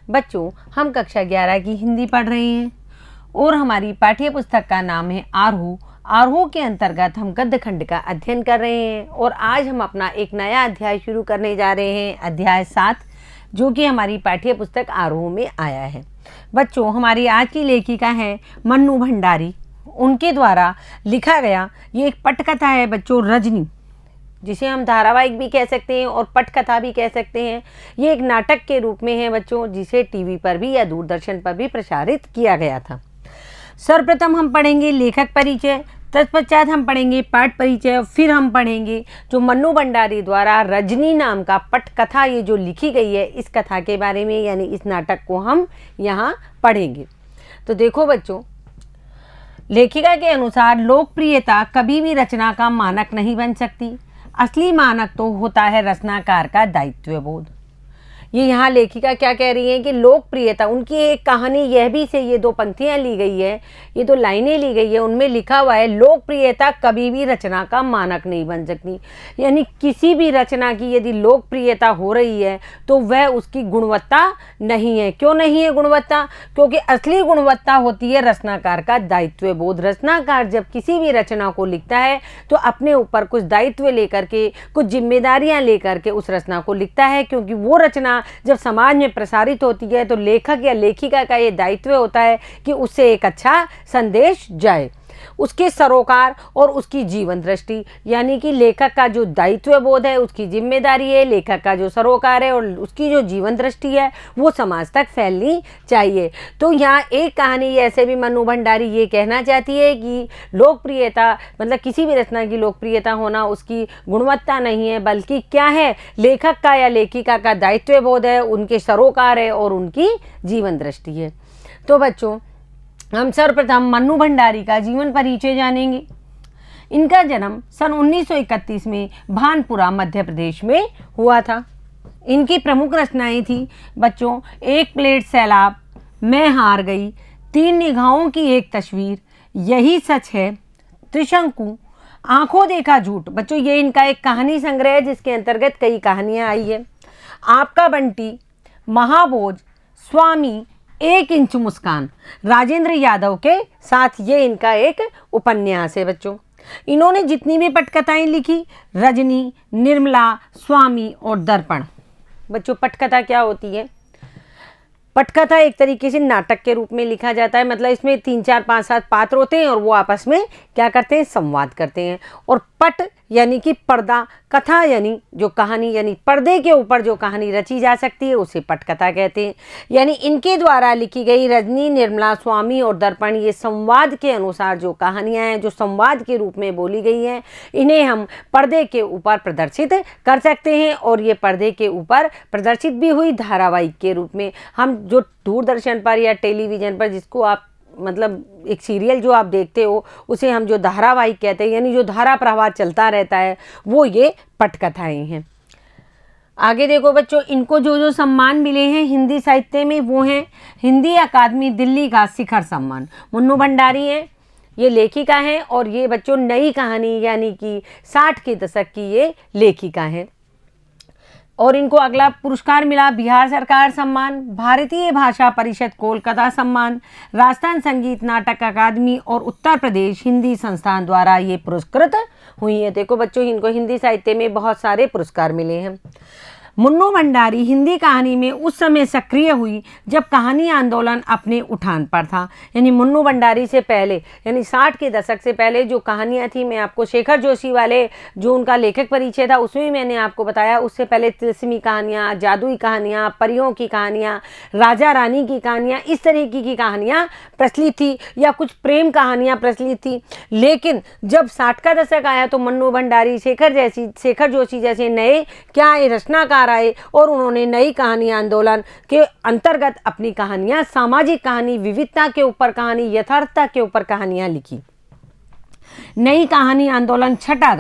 बच्चों, हम कक्षा 11 की हिंदी पढ़ रहे हैं और हमारी पाठ्य पुस्तक का नाम है आरोह। आरोह के अंतर्गत हम गद्य खंड का अध्ययन कर रहे हैं और आज हम अपना एक नया अध्याय शुरू करने जा रहे हैं, अध्याय 7, जो कि हमारी पाठ्य पुस्तक आरोह में आया है। बच्चों, हमारी आज की लेखिका है मन्नू भंडारी। उनके द्वारा लिखा गया ये एक पटकथा है बच्चों, रजनी, जिसे हम धारावाहिक भी कह सकते हैं और पटकथा भी कह सकते हैं। ये एक नाटक के रूप में है बच्चों, जिसे टीवी पर भी या दूरदर्शन पर भी प्रसारित किया गया था। सर्वप्रथम हम पढ़ेंगे लेखक परिचय, तत्पश्चात हम पढ़ेंगे पाठ परिचय, फिर हम पढ़ेंगे जो मन्नू भंडारी द्वारा रजनी नाम का पटकथा ये जो लिखी गई है, इस कथा के बारे में, यानी इस नाटक को हम यहाँ पढ़ेंगे। तो देखो बच्चों, लेखिका के अनुसार लोकप्रियता कभी भी रचना का मानक नहीं बन सकती। असली मानक तो होता है रचनाकार का दायित्व बोध। ये यहाँ लेखिका क्या कह रही है कि लोकप्रियता, उनकी एक कहानी यह भी से ये 2 पंक्तियाँ ली गई है, ये 2 लाइनें ली गई है, उनमें लिखा हुआ है लोकप्रियता कभी भी रचना का मानक नहीं बन सकती। यानी किसी भी रचना की यदि लोकप्रियता हो रही है तो वह उसकी गुणवत्ता नहीं है। क्यों नहीं है गुणवत्ता? क्योंकि असली गुणवत्ता होती है रचनाकार का दायित्व बोध। रचनाकार जब किसी भी रचना को लिखता है तो अपने ऊपर कुछ दायित्व लेकर के, कुछ जिम्मेदारियाँ लेकर के उस रचना को लिखता है, क्योंकि वो रचना जब समाज में प्रसारित होती है तो लेखक या लेखिका का ये दायित्व होता है कि उससे एक अच्छा संदेश जाए। उसके सरोकार और उसकी जीवन दृष्टि, यानी कि लेखक का जो दायित्व बोध है, उसकी जिम्मेदारी है, लेखक का जो सरोकार है और उसकी जो जीवन दृष्टि है, वो समाज तक फैलनी चाहिए। तो यहाँ एक कहानी ऐसे भी मन्नू भंडारी ये कहना चाहती है कि लोकप्रियता मतलब किसी भी रचना की लोकप्रियता होना उसकी गुणवत्ता नहीं है, बल्कि क्या है, लेखक का या लेखिका का दायित्व बोध है, उनके सरोकार है और उनकी जीवन दृष्टि है। तो बच्चों, हम सर्वप्रथम मन्नू भंडारी का जीवन परिचय जानेंगे। इनका जन्म सन 1931 में भानपुरा मध्य प्रदेश में हुआ था। इनकी प्रमुख रचनाएं थी बच्चों, एक प्लेट सैलाब, मैं हार गई, 3 निगाहों की एक तस्वीर, यही सच है, त्रिशंकु, आंखों देखा झूठ। बच्चों, ये इनका एक कहानी संग्रह है जिसके अंतर्गत कई कहानियां आई है। आपका बंटी, महाभोज, स्वामी, 1 इंच मुस्कान, राजेंद्र यादव के साथ ये इनका एक उपन्यास है बच्चों। इन्होंने जितनी भी पटकथाएं लिखी, रजनी, निर्मला, स्वामी और दर्पण। बच्चों, पटकथा क्या होती है? पटकथा एक तरीके से नाटक के रूप में लिखा जाता है। मतलब इसमें 3, 4, 5, 7 पात्र होते हैं और वो आपस में क्या करते हैं, संवाद करते हैं। और पट यानी कि पर्दा, कथा यानी जो कहानी, यानी पर्दे के ऊपर जो कहानी रची जा सकती है उसे पटकथा कहते हैं। यानी इनके द्वारा लिखी गई रजनी, निर्मला, स्वामी और दर्पण, ये संवाद के अनुसार जो कहानियाँ हैं, जो संवाद के रूप में बोली गई हैं, इन्हें हम पर्दे के ऊपर प्रदर्शित कर सकते हैं। और ये पर्दे के ऊपर प्रदर्शित भी हुई धारावाहिक के रूप में। हम जो दूरदर्शन पर या टेलीविज़न पर, जिसको आप मतलब एक सीरियल जो आप देखते हो, उसे हम जो धारावाहिक कहते हैं, यानी जो धारा प्रवाह चलता रहता है, वो ये पटकथाएं हैं। आगे देखो बच्चों, इनको जो जो सम्मान मिले हैं हिंदी साहित्य में, वो हैं हिंदी अकादमी दिल्ली का शिखर सम्मान। मन्नू भंडारी हैं, ये लेखिका हैं और ये बच्चों नई कहानी यानी कि 60 के दशक की ये लेखिका हैं। और इनको अगला पुरस्कार मिला बिहार सरकार सम्मान, भारतीय भाषा परिषद कोलकाता सम्मान, राजस्थान संगीत नाटक अकादमी और उत्तर प्रदेश हिंदी संस्थान द्वारा ये पुरस्कृत हुई है। देखो बच्चों, इनको हिंदी साहित्य में बहुत सारे पुरस्कार मिले हैं। मन्नू भंडारी हिंदी कहानी में उस समय सक्रिय हुई जब कहानी आंदोलन अपने उठान पर था। यानी मन्नू भंडारी से पहले, यानी 60 के दशक से पहले जो कहानियाँ थी, मैं आपको शेखर जोशी वाले जो उनका लेखक परिचय था उसमें मैंने आपको बताया, उससे पहले तिलस्मी कहानियाँ, जादुई कहानियाँ, परियों की कहानियाँ, राजा रानी की कहानियाँ, इस तरीके की कहानियाँ प्रचलित थी, या कुछ प्रेम कहानियाँ प्रचलित थी। लेकिन जब 60 का दशक आया तो मन्नू भंडारी, शेखर जोशी जैसे नए क्या रचनाकार आए और उन्होंने नई कहानी आंदोलन के अंतर्गत अपनी कहानियां, सामाजिक कहानी, विविधता के ऊपर कहानी, यथार्थता के ऊपर कहानियां लिखी। नई कहानी आंदोलन छठा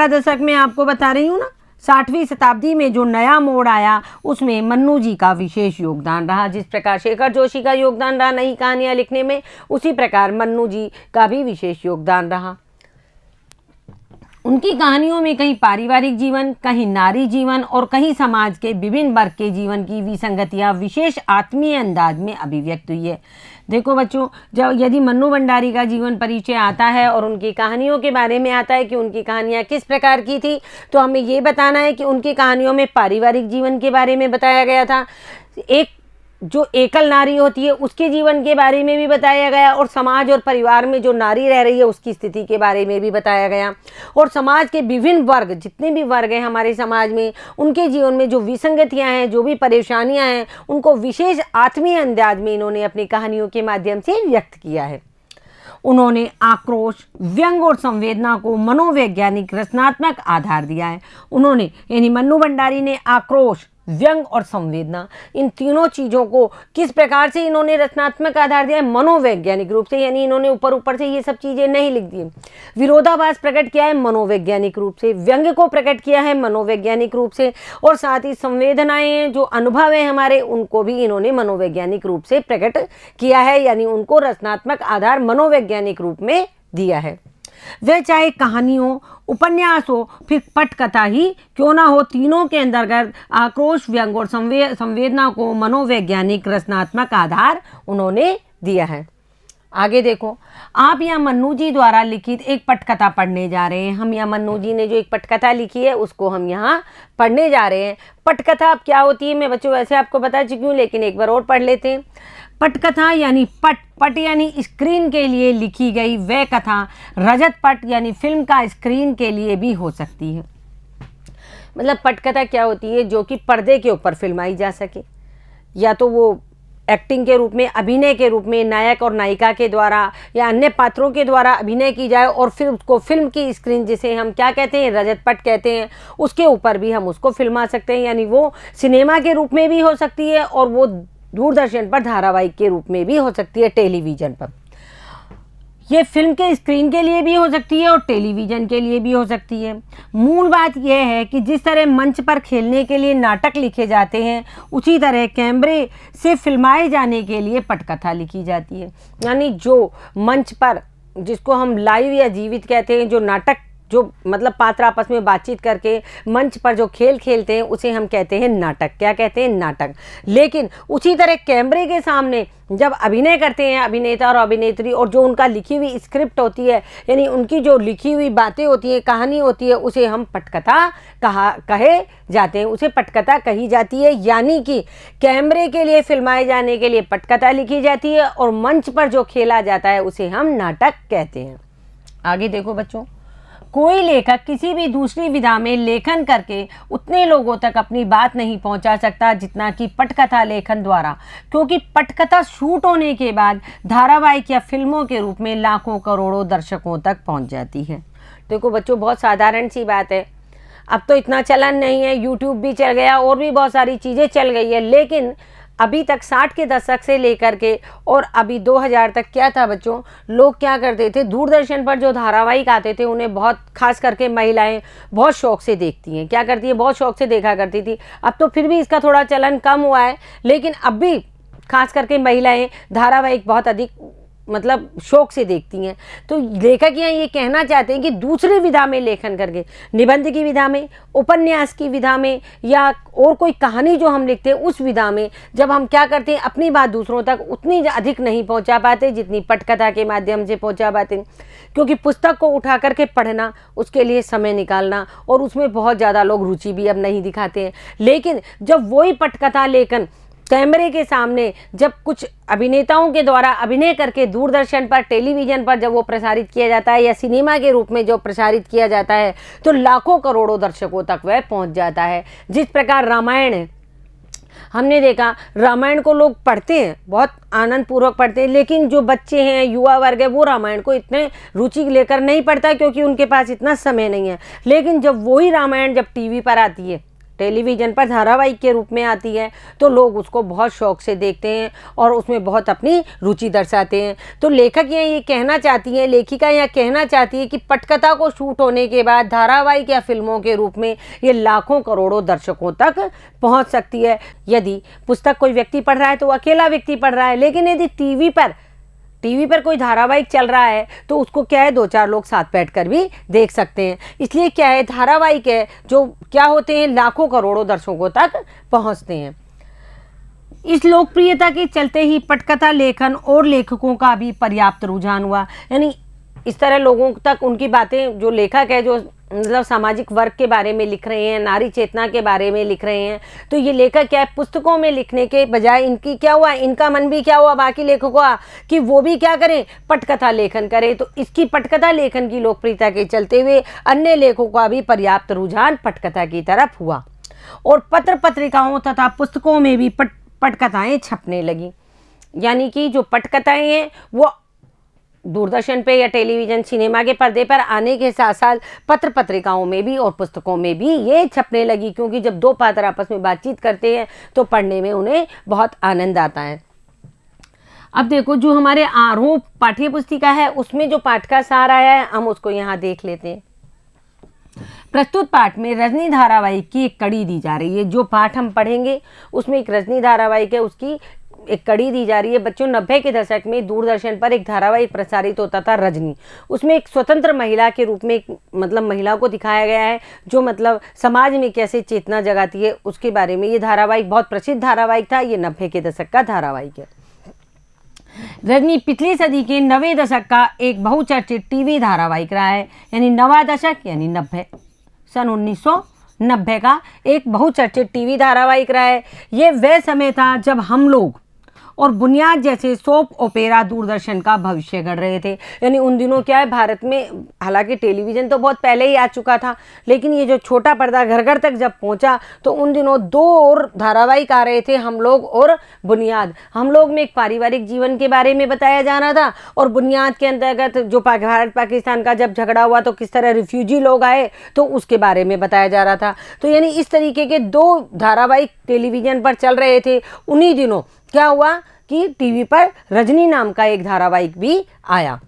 दशक में आपको बता रही हूँ ना, 60वीं शताब्दी में जो नया मोड़ आया उसमें मन्नू जी का विशेष योगदान रहा। जिस प्रकार शेखर जोशी का योगदान रहा नई कहानियां लिखने में, उसी प्रकार मन्नू जी का भी विशेष योगदान रहा। उनकी कहानियों में कहीं पारिवारिक जीवन, कहीं नारी जीवन और कहीं समाज के विभिन्न वर्ग के जीवन की विसंगतियां विशेष आत्मीय अंदाज में अभिव्यक्त हुई है। देखो बच्चों, जब यदि मन्नू भंडारी का जीवन परिचय आता है और उनकी कहानियों के बारे में आता है कि उनकी कहानियाँ किस प्रकार की थी, तो हमें ये बताना है कि उनकी कहानियों में पारिवारिक जीवन के बारे में बताया गया था, एक जो एकल नारी होती है उसके जीवन के बारे में भी बताया गया, और समाज और परिवार में जो नारी रह रही है उसकी स्थिति के बारे में भी बताया गया, और समाज के विभिन्न वर्ग, जितने भी वर्ग हैं हमारे समाज में, उनके जीवन में जो विसंगतियां हैं, जो भी परेशानियां हैं, उनको विशेष आत्मीय अंदाज में इन्होंने अपनी कहानियों के माध्यम से व्यक्त किया है। उन्होंने आक्रोश, व्यंग और संवेदना को मनोवैज्ञानिक रचनात्मक आधार दिया है। उन्होंने यानी मन्नू भंडारी ने आक्रोश, व्यंग और संवेदना, इन तीनों चीज़ों को किस प्रकार से इन्होंने रचनात्मक आधार दिया है? मनोवैज्ञानिक रूप से, यानी इन्होंने ऊपर ऊपर से ये सब चीज़ें नहीं लिख दी। विरोधाभास प्रकट किया है मनोवैज्ञानिक रूप से, व्यंग को प्रकट किया है मनोवैज्ञानिक रूप से, और साथ ही संवेदनाएं, जो अनुभव है हमारे, उनको भी इन्होंने मनोवैज्ञानिक रूप से प्रकट किया है, यानी उनको रचनात्मक आधार मनोवैज्ञानिक रूप में दिया है। वह चाहे कहानियों, उपन्यास हो, फिर पटकथा ही क्यों ना हो, तीनों के अंतर्गत आक्रोश, व्यंग और संवेदना को मनोवैज्ञानिक रचनात्मक आधार उन्होंने दिया है। आगे देखो, आप यहाँ मन्नू जी द्वारा लिखित एक पटकथा पढ़ने जा रहे हैं। हम यहाँ मन्नू जी ने जो एक पटकथा लिखी है उसको हम यहाँ पढ़ने जा रहे हैं। पटकथा अब क्या होती है मैं बच्चों वैसे आपको बता चुकी हूँ, लेकिन एक बार और पढ़ लेते हैं। पटकथा यानी पट यानी स्क्रीन के लिए लिखी गई वह कथा रजत पट यानी फिल्म का स्क्रीन के लिए भी हो सकती है। मतलब पटकथा क्या होती है? जो कि पर्दे के ऊपर फिल्माई जा सके, या तो वो एक्टिंग के रूप में, अभिनय के रूप में नायक और नायिका के द्वारा या अन्य पात्रों के द्वारा अभिनय की जाए, और फिर उसको फिल्म की स्क्रीन, जिसे हम क्या कहते हैं, रजत पट कहते हैं, उसके ऊपर भी हम उसको फिल्मा सकते हैं। यानी वो सिनेमा के रूप में भी हो सकती है और वो दूरदर्शन पर धारावाहिक के रूप में भी हो सकती है, टेलीविज़न पर। ये फिल्म के स्क्रीन के लिए भी हो सकती है और टेलीविज़न के लिए भी हो सकती है। मूल बात यह है कि जिस तरह मंच पर खेलने के लिए नाटक लिखे जाते हैं, उसी तरह कैमरे से फिल्माए जाने के लिए पटकथा लिखी जाती है। यानी जो मंच पर, जिसको हम लाइव या जीवित कहते हैं, जो नाटक, जो मतलब पात्र आपस में बातचीत करके मंच पर जो खेल खेलते हैं, उसे हम कहते हैं नाटक। क्या कहते हैं? नाटक। लेकिन उसी तरह कैमरे के सामने जब अभिनय करते हैं अभिनेता और अभिनेत्री, और जो उनका लिखी हुई स्क्रिप्ट होती है, यानी उनकी जो लिखी हुई बातें होती हैं, कहानी होती है, उसे हम पटकथा कहे जाते हैं, उसे पटकथा कही जाती है। यानी कि कैमरे के लिए फिल्माए जाने के लिए पटकथा लिखी जाती है, और मंच पर जो खेला जाता है उसे हम नाटक कहते हैं। आगे देखो बच्चों, कोई लेखक किसी भी दूसरी विधा में लेखन करके उतने लोगों तक अपनी बात नहीं पहुंचा सकता जितना कि पटकथा लेखन द्वारा, क्योंकि पटकथा शूट होने के बाद धारावाहिक या फिल्मों के रूप में लाखों करोड़ों दर्शकों तक पहुंच जाती है। देखो बच्चों, बहुत साधारण सी बात है। अब तो इतना चलन नहीं है, यूट्यूब भी चल गया और भी बहुत सारी चीज़ें चल गई है, लेकिन अभी तक 60 के दशक से लेकर के और अभी 2000 तक क्या था बच्चों, लोग क्या करते थे, दूरदर्शन पर जो धारावाहिक आते थे उन्हें बहुत, खास करके महिलाएं बहुत शौक से देखती हैं। क्या करती है? बहुत शौक से देखा करती थी। अब तो फिर भी इसका थोड़ा चलन कम हुआ है, लेकिन अब भी खास करके महिलाएं धारावाहिक बहुत अधिक मतलब शौक से देखती हैं। तो लेखक यहाँ ये कहना चाहते हैं कि दूसरी विधा में लेखन करके, निबंध की विधा में, उपन्यास की विधा में, या और कोई कहानी जो हम लिखते हैं उस विधा में, जब हम क्या करते हैं, अपनी बात दूसरों तक उतनी अधिक नहीं पहुंचा पाते जितनी पटकथा के माध्यम से पहुंचा पाते। क्योंकि पुस्तक को उठा करके पढ़ना, उसके लिए समय निकालना, और उसमें बहुत ज़्यादा लोग रुचि भी अब नहीं दिखाते हैं। लेकिन जब वही पटकथा लेखन कैमरे के सामने जब कुछ अभिनेताओं के द्वारा अभिनय करके दूरदर्शन पर, टेलीविज़न पर जब वो प्रसारित किया जाता है, या सिनेमा के रूप में जो प्रसारित किया जाता है, तो लाखों करोड़ों दर्शकों तक वह पहुंच जाता है। जिस प्रकार रामायण है, हमने देखा रामायण को लोग पढ़ते हैं, बहुत आनंद पूर्वक पढ़ते हैं, लेकिन जो बच्चे हैं, युवा वर्ग है, वो रामायण को इतने रुचि लेकर नहीं पढ़ता, क्योंकि उनके पास इतना समय नहीं है। लेकिन जब वही रामायण जब टीवी पर आती है, टेलीविज़न पर धारावाहिक के रूप में आती है, तो लोग उसको बहुत शौक से देखते हैं और उसमें बहुत अपनी रुचि दर्शाते हैं। तो लेखक ये कहना चाहती हैं, लेखिका यह कहना चाहती है कि पटकथा को शूट होने के बाद धारावाहिक या फिल्मों के रूप में ये लाखों करोड़ों दर्शकों तक पहुंच सकती है। यदि पुस्तक कोई व्यक्ति पढ़ रहा है तो वो अकेला व्यक्ति पढ़ रहा है, लेकिन यदि टीवी पर टीवी पर कोई धारावाहिक चल रहा है तो उसको क्या है, 2-4 लोग साथ बैठकर भी देख सकते हैं। इसलिए क्या है, धारावाहिक है जो क्या होते हैं, लाखों करोड़ों दर्शकों तक पहुंचते हैं। इस लोकप्रियता के चलते ही पटकथा लेखन और लेखकों का भी पर्याप्त रुझान हुआ। यानी इस तरह लोगों तक उनकी बातें, जो लेखक है, जो मतलब सामाजिक वर्ग के बारे में लिख रहे हैं, नारी चेतना के बारे में लिख रहे हैं, तो ये लेखक क्या है, पुस्तकों में लिखने के बजाय इनकी क्या हुआ, इनका मन भी क्या हुआ बाकी लेखकों का कि वो भी क्या करें, पटकथा लेखन करें। तो इसकी पटकथा लेखन की लोकप्रियता के चलते हुए अन्य लेखकों का भी पर्याप्त रुझान पटकथा की तरफ हुआ और पत्र पत्रिकाओं तथा पुस्तकों में भी पटकथाएं छपने लगी। यानी कि जो पटकथाएं हैं वो दूरदर्शन पे या टेलीविज़न सिनेमा के पर्दे पर आने के साथ साथ पत्र पत्रिकाओं में भी और पुस्तकों में भी ये छपने लगी, क्योंकि जब दो पात्र आपस में बातचीत करते हैं तो पढ़ने में उन्हें बहुत आनंद आता है। अब देखो, जो हमारे आरोह पाठ्य पुस्तिका है उसमें जो पाठ का सार आया है हम उसको यहाँ देख लेते हैं। प्रस्तुत पाठ में रजनी धारावाहिक की एक कड़ी दी जा रही है। जो पाठ हम पढ़ेंगे उसमें एक रजनी धारावाहिक है, उसकी एक कड़ी दी जा रही है। बच्चों, 90 के दशक में दूरदर्शन पर एक धारावाहिक प्रसारित होता था रजनी। उसमें एक स्वतंत्र महिला के रूप में एक मतलब महिला को दिखाया गया है जो मतलब समाज में कैसे चेतना जगाती है उसके बारे में। ये धारावाहिक बहुत प्रसिद्ध धारावाहिक था। ये 90 के दशक का धारावाहिक है। रजनी पिछली सदी के 90 दशक का एक बहुचर्चित टीवी धारावाहिक रहा है। यानी 9वां दशक यानी 90 सन 1990 का एक बहुचर्चित टीवी धारावाहिक रहा है। ये वह समय था जब हम लोग और बुनियाद जैसे सोप ओपेरा दूरदर्शन का भविष्य गढ़ रहे थे। यानी उन दिनों क्या है, भारत में हालांकि टेलीविज़न तो बहुत पहले ही आ चुका था, लेकिन ये जो छोटा पर्दा घर घर तक जब पहुंचा तो उन दिनों 2 और धारावाहिक आ रहे थे, हम लोग और बुनियाद। हम लोग में एक पारिवारिक जीवन के बारे में बताया जा रहा था और बुनियाद के अंतर्गत जो भारत पाकिस्तान का जब झगड़ा हुआ तो किस तरह रिफ्यूजी लोग आए तो उसके बारे में बताया जा रहा था। तो यानी इस तरीके के 2 धारावाहिक टेलीविज़न पर चल रहे थे। उन्हीं दिनों क्या हुआ कि टीवी पर रजनी नाम का एक धारावाहिक भी आया।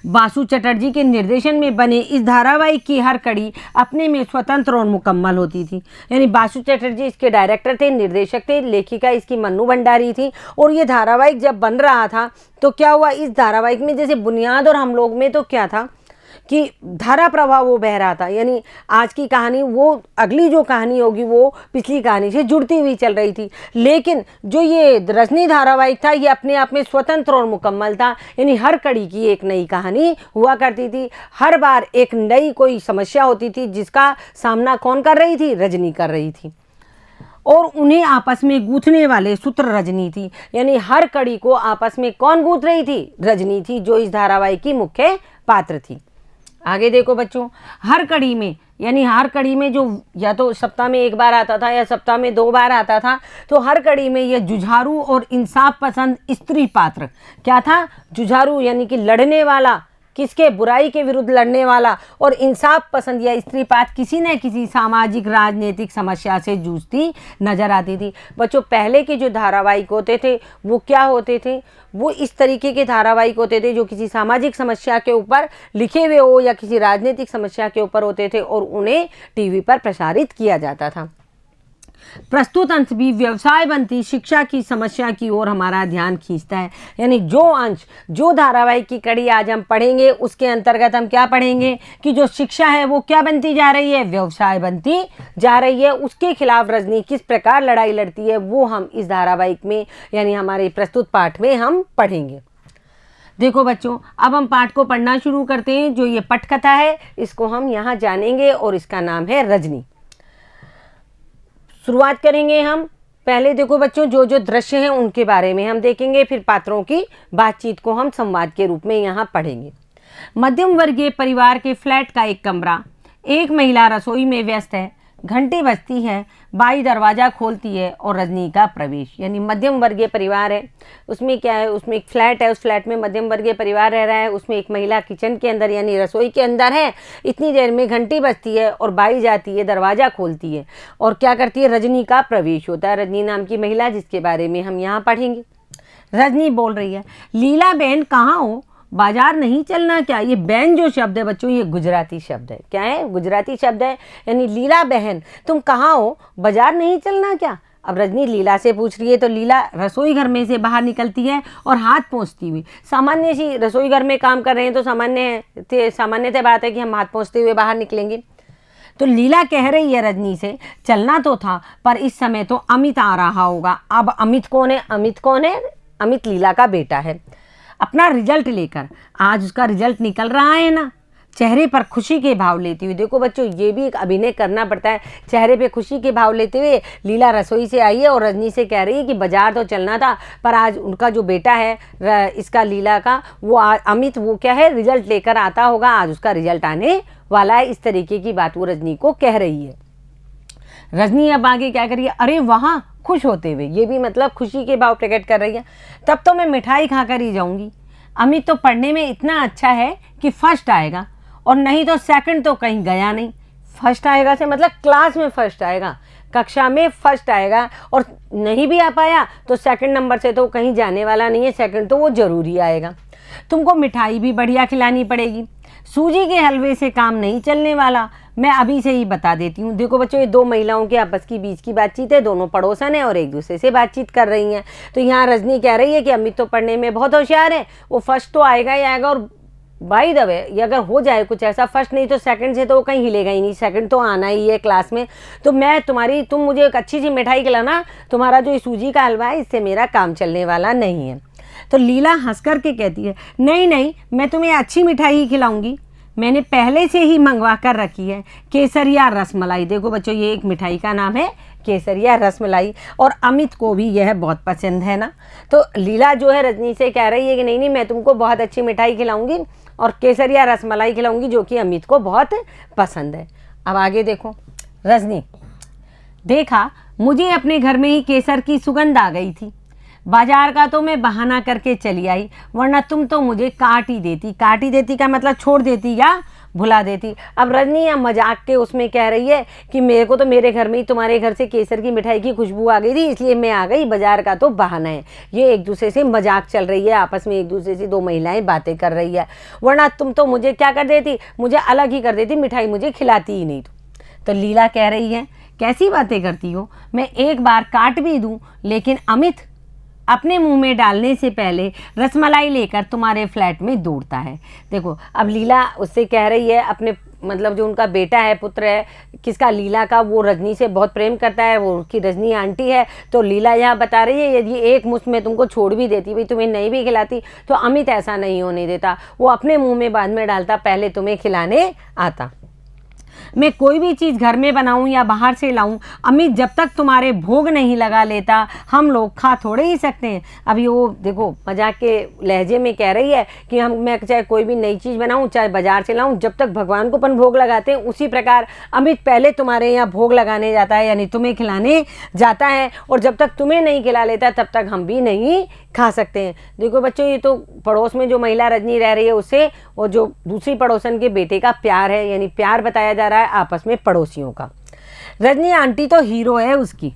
बासु चटर्जी के निर्देशन में बने इस धारावाहिक की हर कड़ी अपने में स्वतंत्र और मुकम्मल होती थी। यानी बासु चटर्जी इसके डायरेक्टर थे, निर्देशक थे, लेखिका इसकी मन्नू भंडारी थी। और ये धारावाहिक जब बन रहा था तो क्या हुआ, इस धारावाहिक में जैसे बुनियाद और हम लोग में तो क्या था कि धारा प्रवाह वो बह रहा था। यानी आज की कहानी वो अगली जो कहानी होगी वो पिछली कहानी से जुड़ती हुई चल रही थी। लेकिन जो ये रजनी धारावाहिक था ये अपने आप में स्वतंत्र और मुकम्मल था। यानी हर कड़ी की एक नई कहानी हुआ करती थी। हर बार एक नई कोई समस्या होती थी जिसका सामना कौन कर रही थी, रजनी कर रही थी। और उन्हें आपस में गूंथने वाले सूत्र रजनी थी। यानी हर कड़ी को आपस में कौन गूंथ रही थी, रजनी थी, जो इस धारावाहिक की मुख्य पात्र थी। आगे देखो बच्चों, हर कड़ी में यानी हर कड़ी में जो या तो सप्ताह में 1 बार आता था या सप्ताह में 2 बार आता था, तो हर कड़ी में यह जुझारू और इंसाफ पसंद स्त्री पात्र क्या था, जुझारू यानी कि लड़ने वाला, किसके, बुराई के विरुद्ध लड़ने वाला, और इंसाफ पसंद या स्त्री पात्र किसी न किसी सामाजिक राजनीतिक समस्या से जूझती नजर आती थी। बच्चों, पहले के जो धारावाहिक होते थे वो क्या होते थे, वो इस तरीके के धारावाहिक होते थे जो किसी सामाजिक समस्या के ऊपर लिखे हुए हो या किसी राजनीतिक समस्या के ऊपर होते थे और उन्हें टीवी पर प्रसारित किया जाता था। प्रस्तुत अंश भी व्यवसाय बनती शिक्षा की समस्या की ओर हमारा ध्यान खींचता है। यानी जो अंश, जो धारावाहिक की कड़ी आज हम पढ़ेंगे उसके अंतर्गत हम क्या पढ़ेंगे कि जो शिक्षा है वो क्या बनती जा रही है, व्यवसाय बनती जा रही है। उसके खिलाफ रजनी किस प्रकार लड़ाई लड़ती है वो हम इस धारावाहिक में यानी हमारे प्रस्तुत पाठ में हम पढ़ेंगे। देखो बच्चों, अब हम पाठ को पढ़ना शुरू करते हैं। जो ये पटकथा है इसको हम यहाँ जानेंगे और इसका नाम है रजनी। शुरुआत करेंगे हम। पहले देखो बच्चों, जो जो दृश्य हैं उनके बारे में हम देखेंगे, फिर पात्रों की बातचीत को हम संवाद के रूप में यहाँ पढ़ेंगे। मध्यम वर्गीय परिवार के फ्लैट का एक कमरा, एक महिला रसोई में व्यस्त है, घंटी बजती है, बाई दरवाज़ा खोलती है और रजनी का प्रवेश। यानी मध्यम वर्गीय परिवार है, उसमें क्या है, उसमें एक फ्लैट है, उस फ्लैट में मध्यम वर्गीय परिवार रह रहा है, उसमें एक महिला किचन के अंदर यानी रसोई के अंदर है। इतनी देर में घंटी बजती है और बाई जाती है, दरवाज़ा खोलती है और क्या करती है, रजनी का प्रवेश होता है। रजनी नाम की महिला जिसके बारे में हम यहाँ पढ़ेंगे। रजनी बोल रही है, लीला बहन कहाँ हो, बाजार नहीं चलना क्या। ये बहन जो शब्द है बच्चों ये गुजराती शब्द है। क्या है, गुजराती शब्द है। यानी लीला बहन तुम कहाँ हो, बाजार नहीं चलना क्या। अब रजनी लीला से पूछ रही है, तो लीला रसोई घर में से बाहर निकलती है और हाथ पोंछती हुई, सामान्य सी रसोई घर में काम कर रहे हैं तो सामान्य बात है कि हम हाथ पोंछते हुए बाहर निकलेंगे। तो लीला कह रही है रजनी से, चलना तो था पर इस समय तो अमित आ रहा होगा। अब अमित कौन है? अमित लीला का बेटा है। अपना रिजल्ट लेकर, आज उसका रिजल्ट निकल रहा है ना, चेहरे पर खुशी के भाव लेती हुई, देखो बच्चों ये भी एक अभिनय करना पड़ता है, चेहरे पे खुशी के भाव लेते हुए लीला रसोई से आई है और रजनी से कह रही है कि बाजार तो चलना था पर आज उनका जो बेटा है इसका लीला का, वो अमित, वो क्या है, रिजल्ट लेकर आता होगा, आज उसका रिजल्ट आने वाला है। इस तरीके की बात वो रजनी को कह रही है। रजनी अब आगे क्या करिए, अरे वहाँ खुश होते हुए, ये भी मतलब खुशी के भाव प्रकट कर रही है, तब तो मैं मिठाई खाकर ही जाऊंगी। अमित तो पढ़ने में इतना अच्छा है कि फर्स्ट आएगा, और नहीं तो सेकंड तो कहीं गया नहीं। फर्स्ट आएगा से मतलब क्लास में फर्स्ट आएगा, कक्षा में फर्स्ट आएगा, और नहीं भी आ पाया तो सेकंड नंबर से तो कहीं जाने वाला नहीं है, सेकंड तो वो जरूरी आएगा। तुमको मिठाई भी बढ़िया खिलानी पड़ेगी, सूजी के हलवे से काम नहीं चलने वाला, मैं अभी से ही बता देती हूँ। देखो बच्चों, ये दो महिलाओं के आपस की बीच की बातचीत है, दोनों पड़ोसन है और एक दूसरे से बातचीत कर रही हैं। तो यहाँ रजनी कह रही है कि अमित तो पढ़ने में बहुत होशियार है, वो फर्स्ट तो आएगा ही आएगा, और बाय द वे ये अगर हो जाए कुछ ऐसा, फर्स्ट नहीं तो सेकंड से तो वो कहीं हिलेगा ही नहीं, सेकंड तो आना ही है क्लास में। तो मैं तुम मुझे एक अच्छी सी मिठाई खिलाना, तुम्हारा जो सूजी का हलवा है इससे मेरा काम चलने वाला नहीं है। तो लीला हंस कर के कहती है, नहीं नहीं, मैं तुम्हें अच्छी मिठाई ही खिलाऊंगी, मैंने पहले से ही मंगवा कर रखी है, केसरिया रसमलाई। देखो बच्चों, ये एक मिठाई का नाम है केसरिया रसमलाई, और अमित को भी यह बहुत पसंद है ना। तो लीला जो है रजनी से कह रही है कि नहीं नहीं, मैं तुमको बहुत अच्छी मिठाई खिलाऊंगी और केसरिया रसमलाई खिलाऊंगी, जो कि अमित को बहुत पसंद है। अब आगे देखो, रजनी, देखा मुझे अपने घर में ही केसर की सुगंध आ गई थी, बाजार का तो मैं बहाना करके चली आई, वरना तुम तो मुझे काट ही देती का मतलब छोड़ देती या भुला देती। अब रजनी या मजाक के उसमें कह रही है कि मेरे को तो मेरे घर में ही तुम्हारे घर से केसर की मिठाई की खुशबू आ गई थी, इसलिए मैं आ गई, बाजार का तो बहाना है। ये एक दूसरे से मजाक चल रही है, आपस में एक दूसरे से दो महिलाएं बातें कर रही है, वरना तुम तो मुझे क्या कर देती, मुझे अलग ही कर देती, मिठाई मुझे खिलाती ही नहीं। तो लीला कह रही है, कैसी बातें करती हो, मैं एक बार काट भी दूं, लेकिन अमित अपने मुंह में डालने से पहले रसमलाई लेकर तुम्हारे फ्लैट में दौड़ता है। देखो, अब लीला उससे कह रही है, अपने मतलब जो उनका बेटा है, पुत्र है, किसका, लीला का, वो रजनी से बहुत प्रेम करता है, वो उसकी रजनी आंटी है। तो लीला यहाँ बता रही है, यदि एक मुश्त में तुमको छोड़ भी देती, भाई तुम्हें नहीं भी खिलाती, तो अमित ऐसा नहीं होने देता, वो अपने मुंह में बाद में डालता, पहले तुम्हें खिलाने आता। मैं कोई भी चीज़ घर में बनाऊं या बाहर से लाऊं, अमित जब तक तुम्हारे भोग नहीं लगा लेता, हम लोग खा थोड़े ही सकते हैं। अभी वो देखो मजाक के लहजे में कह रही है कि मैं चाहे कोई भी नई चीज़ बनाऊं, चाहे बाजार से लाऊं, जब तक भगवान को अपन भोग लगाते हैं, उसी प्रकार अमित पहले तुम्हारे यहाँ भोग लगाने जाता है, यानी तुम्हें खिलाने जाता है, और जब तक तुम्हें नहीं खिला लेता तब तक हम भी नहीं खा सकते हैं। देखो बच्चों, ये तो पड़ोस में जो महिला रजनी रह रही है उससे वो जो दूसरी पड़ोसन के बेटे का प्यार है, यानी प्यार बताया जा रहा है आपस में पड़ोसियों का। रजनी आंटी तो हीरो है उसकी,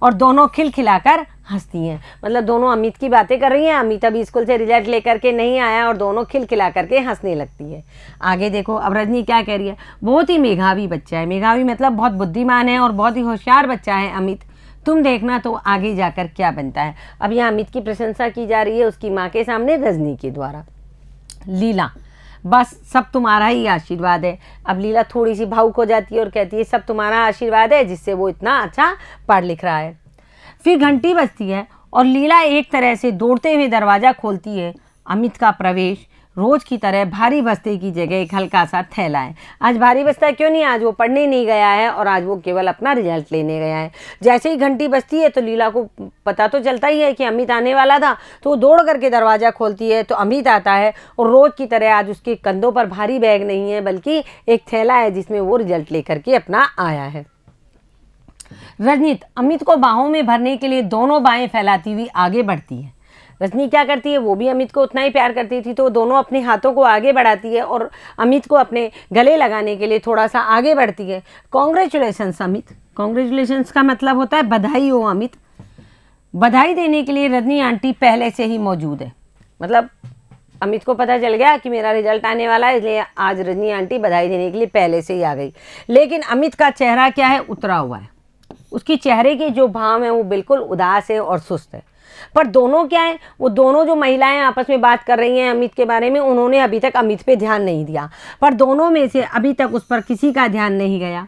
और दोनों खिलखिलाकर हंसती हैं, मतलब दोनों अमित की बातें कर रही हैं। अमित अभी स्कूल से रिजल्ट लेकर के नहीं आया और दोनों खिलखिला करके हंसने लगती है। आगे देखो, अब रजनी क्या कह रही है, बहुत ही मेधावी बच्चा है, मेधावी मतलब बहुत बुद्धिमान है और बहुत ही होशियार बच्चा है अमित, तुम देखना तो आगे जाकर क्या बनता है। अब यहाँ अमित की प्रशंसा की जा रही है उसकी माँ के सामने रजनी के द्वारा। लीला, बस सब तुम्हारा ही आशीर्वाद है। अब लीला थोड़ी सी भावुक हो जाती है और कहती है, सब तुम्हारा आशीर्वाद है जिससे वो इतना अच्छा पढ़ लिख रहा है। फिर घंटी बजती है और लीला एक तरह से दौड़ते हुए दरवाज़ा खोलती है। अमित का प्रवेश रोज की तरह भारी बस्ते की जगह एक हल्का सा थैला है। आज भारी बस्ता क्यों नहीं, आज वो पढ़ने नहीं गया है और आज वो केवल अपना रिजल्ट लेने गया है। जैसे ही घंटी बजती है तो लीला को पता तो चलता ही है कि अमित आने वाला था, तो वो दौड़ करके दरवाज़ा खोलती है तो अमित आता है, और रोज की तरह आज उसके कंधों पर भारी बैग नहीं है बल्कि एक थैला है जिसमें वो रिजल्ट लेकर के अपना आया है। रजनी अमित को बाहों में भरने के लिए दोनों बाहें फैलाती हुई आगे बढ़ती है। रजनी क्या करती है, वो भी अमित को उतना ही प्यार करती थी, तो दोनों अपने हाथों को आगे बढ़ाती है और अमित को अपने गले लगाने के लिए थोड़ा सा आगे बढ़ती है। कॉन्ग्रेचुलेशंस अमित, कॉन्ग्रेचुलेशंस का मतलब होता है बधाई हो अमित। बधाई देने के लिए रजनी आंटी पहले से ही मौजूद है, मतलब अमित को पता चल गया कि मेरा रिजल्ट आने वाला है, इसलिए आज रजनी आंटी बधाई देने के लिए पहले से ही आ गई। लेकिन अमित का चेहरा क्या है, उतरा हुआ है, उसके चेहरे के जो भाव हैं वो बिल्कुल उदास है और सुस्त है। पर दोनों क्या है, वो दोनों जो महिलाएं आपस में बात कर रही हैं अमित के बारे में, उन्होंने अभी तक अमित पे ध्यान नहीं दिया। पर दोनों में से अभी तक उस पर किसी का ध्यान नहीं गया।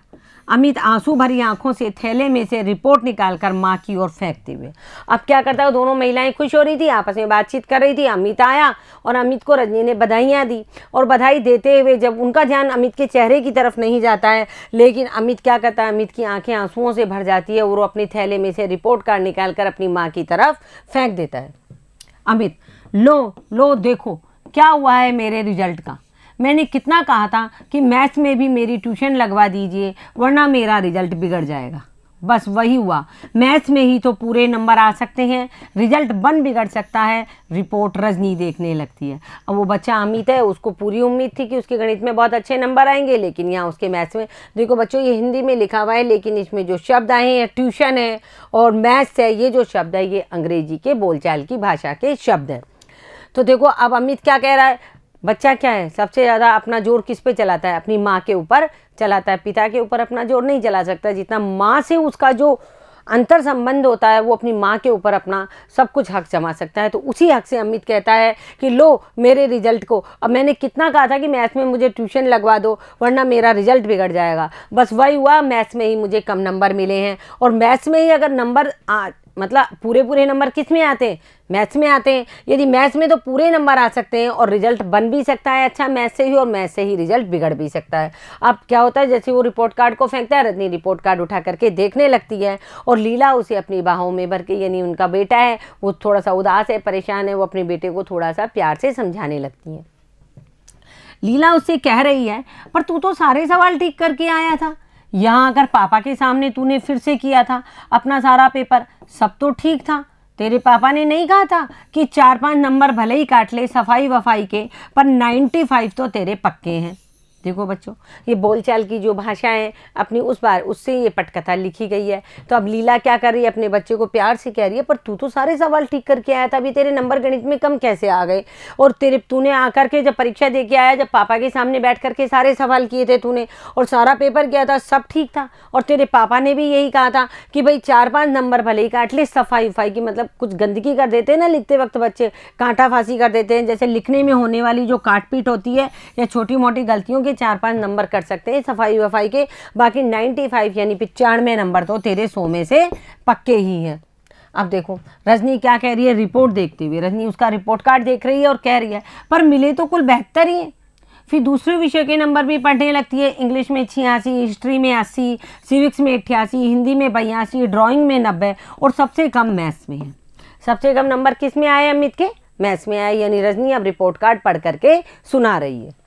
अमित आंसू भरी आंखों से थैले में से रिपोर्ट निकालकर माँ की ओर फेंकते हुए, अब क्या करता है, दोनों महिलाएं खुश हो रही थी, आपस में बातचीत कर रही थी। अमित आया और अमित को रजनी ने बधाइयाँ दी, और बधाई देते हुए जब उनका ध्यान अमित के चेहरे की तरफ नहीं जाता है, लेकिन अमित क्या करता है, अमित की आंखें आंसुओं से भर जाती है और वो अपनी थैले में से रिपोर्ट कार्ड निकाल कर अपनी माँ की तरफ फेंक देता है। अमित, लो लो देखो क्या हुआ है मेरे रिजल्ट का। मैंने कितना कहा था कि मैथ्स में भी मेरी ट्यूशन लगवा दीजिए वरना मेरा रिजल्ट बिगड़ जाएगा। बस वही हुआ, मैथ्स में ही तो पूरे नंबर आ सकते हैं, रिजल्ट बिगड़ सकता है। रिपोर्ट रजनी देखने लगती है। अब वो बच्चा अमित है, उसको पूरी उम्मीद थी कि उसके गणित में बहुत अच्छे नंबर आएंगे, लेकिन यहाँ उसके मैथ्स में, देखो बच्चों ये हिंदी में लिखा हुआ है लेकिन इसमें जो शब्द आए हैं ट्यूशन है और मैथ्स है, ये जो शब्द है ये अंग्रेजी के बोलचाल की भाषा के शब्द हैं। तो देखो अब अमित क्या कह रहा है, बच्चा क्या है, सबसे ज़्यादा अपना जोर किस पे चलाता है, अपनी माँ के ऊपर चलाता है। पिता के ऊपर अपना जोर नहीं चला सकता, जितना माँ से उसका जो अंतर संबंध होता है वो अपनी माँ के ऊपर अपना सब कुछ हक जमा सकता है। तो उसी हक से अमित कहता है कि लो मेरे रिजल्ट को, अब मैंने कितना कहा था कि मैथ्स में मुझे ट्यूशन लगवा दो वरना मेरा रिजल्ट बिगड़ जाएगा। बस वही हुआ, मैथ्स में ही मुझे कम नंबर मिले हैं। और मैथ्स में ही अगर नंबर मतलब पूरे नंबर किस में आते हैं, मैथ्स में आते हैं। यदि मैथ्स में तो पूरे नंबर आ सकते हैं और रिजल्ट बन भी सकता है अच्छा मैथ्स से ही, और मैथ्स से ही रिजल्ट बिगड़ भी सकता है। अब क्या होता है, जैसे वो रिपोर्ट कार्ड को फेंकता है, रजनी रिपोर्ट कार्ड उठा करके देखने लगती है और लीला उसे अपनी बाहों में भर के, यानी उनका बेटा है वो थोड़ा सा उदास है, परेशान है, वो अपने बेटे को थोड़ा सा प्यार से समझाने लगती है। लीला उससे कह रही है, पर तू तो सारे सवाल ठीक करके आया था, यहाँ आकर पापा के सामने तूने फिर से किया था अपना सारा पेपर, सब तो ठीक था। तेरे पापा ने नहीं कहा था कि 4-5 नंबर भले ही काट ले सफाई वफाई के, पर 95 तो तेरे पक्के हैं। देखो बच्चों, ये बोलचाल की जो भाषा है अपनी उस बार उससे ये पटकथा लिखी गई है। तो अब लीला क्या कर रही है, अपने बच्चे को प्यार से कह रही है, पर तू तो सारे सवाल ठीक करके आया था, अभी तेरे नंबर गणित में कम कैसे आ गए। और तूने आकर के जब परीक्षा दे के आया, जब पापा के सामने बैठ करके सारे सवाल किए थे तूने और सारा पेपर किया था, सब ठीक था। और तेरे पापा ने भी यही कहा था कि भाई 4-5 नंबर भले ही काट ले, सफाई वफाई की मतलब कुछ गंदगी कर देते हैं ना लिखते वक्त बच्चे, कांटा फांसी कर देते हैं, जैसे लिखने में होने वाली जो काटपीट होती है या छोटी मोटी गलतियों के 4-5 नंबर कर सकते हैं सफाई वफाई के, बाकी 95 यानी 95 नंबर तो तेरे 100 में से पक्के ही हैं। अब देखो रजनी क्या कह रही है, रिपोर्ट देखते हुए रजनी उसका रिपोर्ट कार्ड देख रही है और कह रही है, पर मिले तो कुल 72 ही हैं। फिर दूसरे विषय के नंबर भी पढ़ने लगती है। इंग्लिश में 86, हिस्ट्री में 80, सिविक्स में 88, हिंदी में 82, ड्राइंग में 90 और सबसे कम मैथ्स में है। सबसे कम नंबर किस में आए अमित के, मैथ्स में आए। यानी रजनी अब रिपोर्ट कार्ड पढ़ करके सुना रही है।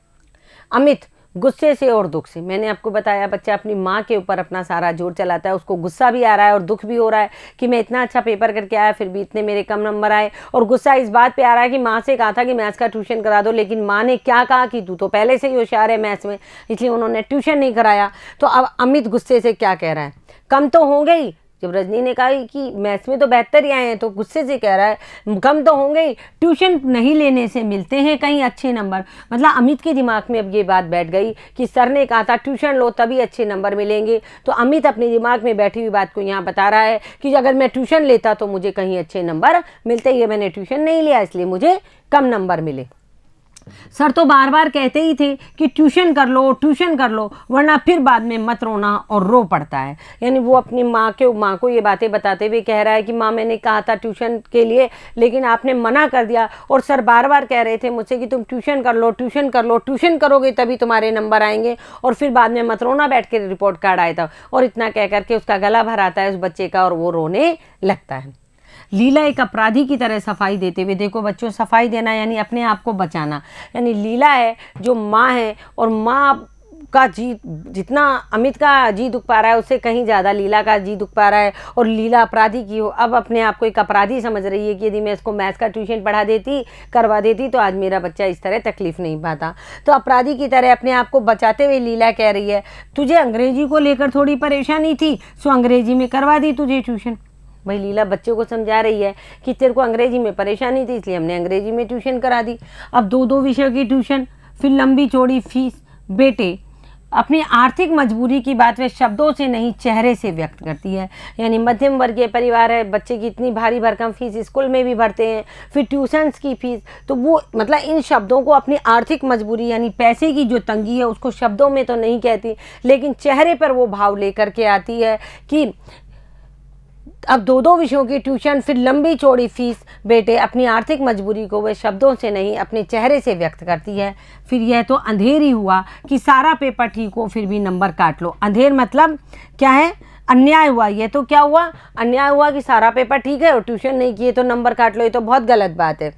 अमित गुस्से से और दुख से, मैंने आपको बताया बच्चा अपनी माँ के ऊपर अपना सारा जोर चलाता है, उसको गुस्सा भी आ रहा है और दुख भी हो रहा है कि मैं इतना अच्छा पेपर करके आया फिर भी इतने मेरे कम नंबर आए। और गुस्सा इस बात पे आ रहा है कि माँ से कहा था कि मैथ्स का ट्यूशन करा दो, लेकिन माँ ने क्या कहा कि तू तो पहले से ही होशियार है मैथ्स में, इसलिए उन्होंने ट्यूशन नहीं कराया। तो अब अमित गुस्से से क्या कह रहा है, कम तो होंगे ही। जब रजनी ने कहा कि मैथ्स में तो 72 ही आए हैं, तो गुस्से से कह रहा है कम तो होंगे ही, ट्यूशन नहीं लेने से मिलते हैं कहीं अच्छे नंबर। मतलब अमित के दिमाग में अब ये बात बैठ गई कि सर ने कहा था ट्यूशन लो तभी अच्छे नंबर मिलेंगे। तो अमित अपने दिमाग में बैठी हुई बात को यहाँ बता रहा है कि अगर मैं ट्यूशन लेता तो मुझे कहीं अच्छे नंबर मिलते, ये मैंने ट्यूशन नहीं लिया इसलिए मुझे कम नंबर मिले। सर तो बार बार कहते ही थे कि ट्यूशन कर लो वरना फिर बाद में मत रोना, और रो पड़ता है। यानी वो अपनी माँ को ये बातें बताते हुए कह रहा है कि माँ मैंने कहा था ट्यूशन के लिए लेकिन आपने मना कर दिया, और सर बार बार कह रहे थे मुझसे कि तुम ट्यूशन करोगे तभी तुम्हारे नंबर आएंगे, और फिर बाद में मत रोना, बैठ के रिपोर्ट कार्ड आया था। और इतना कह करके उसका गला भर आता है उस बच्चे का और वो रोने लगता है। लीला एक अपराधी की तरह सफाई देते हुए, देखो बच्चों सफाई देना यानी अपने आप को बचाना, यानी लीला है जो माँ है, और माँ का जी जितना अमित का जी दुख पा रहा है उससे कहीं ज़्यादा लीला का जी दुख पा रहा है। और लीला अपराधी की हो, अब अपने आप को एक अपराधी समझ रही है कि यदि मैं इसको मैथ्स का ट्यूशन करवा देती तो आज मेरा बच्चा इस तरह तकलीफ नहीं पाता। तो अपराधी की तरह अपने आप को बचाते हुए लीला कह रही है, तुझे अंग्रेजी को लेकर थोड़ी परेशानी थी सो अंग्रेजी में करवा दी तुझे ट्यूशन। भाई लीला बच्चे को समझा रही है कि तेरे को अंग्रेजी में परेशानी थी इसलिए हमने अंग्रेजी में ट्यूशन करा दी। अब 2-2 विषयों की ट्यूशन, फिर लंबी चौड़ी फीस। बेटे अपनी आर्थिक मजबूरी की बात वे शब्दों से नहीं चेहरे से व्यक्त करती है। यानी मध्यम वर्गीय परिवार है, बच्चे की इतनी भारी भरकम फीस स्कूल में भी भरते हैं, फिर ट्यूशन्स की फीस, तो वो मतलब इन शब्दों को अपनी आर्थिक मजबूरी यानी पैसे की जो तंगी है उसको शब्दों में तो नहीं कहती, लेकिन चेहरे पर वो भाव लेकर के आती है कि अब दो दो विषयों की ट्यूशन, फिर लंबी चौड़ी फीस। बेटे अपनी आर्थिक मजबूरी को वे शब्दों से नहीं अपने चेहरे से व्यक्त करती है। फिर यह तो अंधेर ही हुआ कि सारा पेपर ठीक हो फिर भी नंबर काट लो। अंधेर मतलब क्या है? अन्याय हुआ। ये तो क्या हुआ? अन्याय हुआ कि सारा पेपर ठीक है और ट्यूशन नहीं किए तो नंबर काट लो। ये तो बहुत गलत बात है।